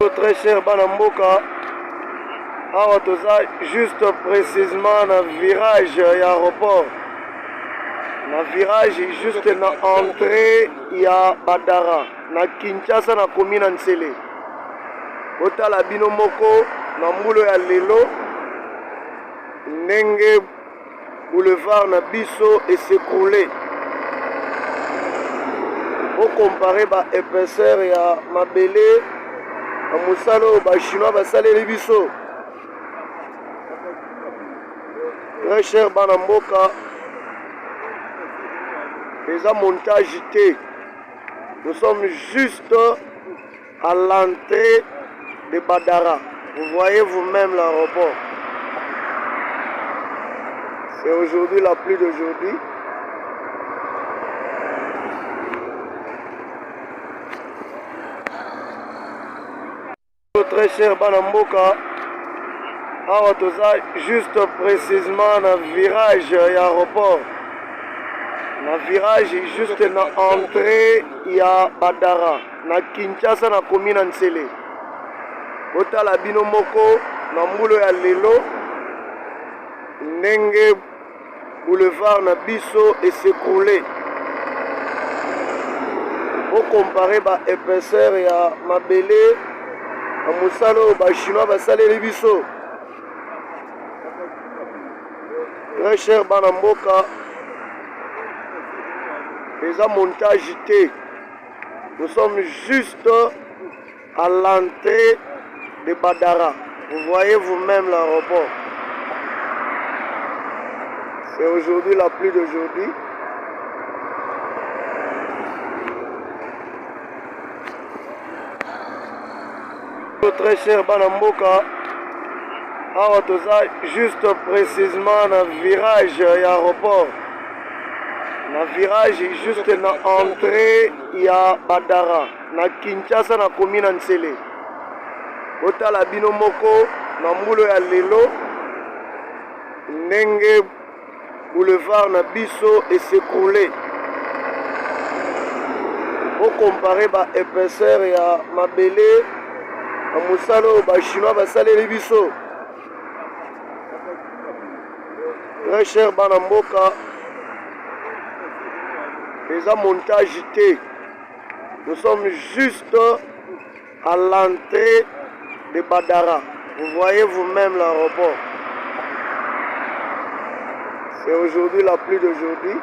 Très cher Banamboka, awa toza juste précisément na virage ya aéroport, na virage juste na entrée ya Badara na Kinshasa na komi na Nsele. Otala bino moko na mbulo ya lelo ndenge boulevard na biso s'écroulé. Pour comparer ba épaisseur ya mabele na musala oyo bachinois basaleli biso. Très cher Banamboka, eza montage te. Nous sommes juste à l'entrée de Badara. Vous voyez vous-même l'aéroport. C'est aujourd'hui la pluie d'aujourd'hui. Très cher Banamboka, awa toza juste précisément na virage ya aéroport, na virage juste na entrée ya Badara na Kinshasa na komi na Nsele. Otala bino moko na mbulo ya lelo ndenge boulevard na biso s'écroulé. Pour comparer ba épaisseur ya mabele na musala oyo bachinois basaleli biso. Très cher Banamboka, eza montage te. Nous sommes juste à l'entrée de Badara. Vous voyez vous-même l'aéroport. C'est aujourd'hui la pluie d'aujourd'hui. Très cher Banamboka, awa toza juste précisément na virage ya aéroport, na virage juste na entrée ya Badara na Kinshasa na komi na Nsele. Otala bino moko na mbulo ya lelo ndenge boulevard na biso s'écroulé. Pour comparer ba épaisseur ya mabele na musala oyo bachinois basaleli biso. Très cher Banamboka, eza montage te. Nous sommes juste à l'entrée de Badara. Vous voyez vous-même l'aéroport. C'est aujourd'hui la pluie d'aujourd'hui.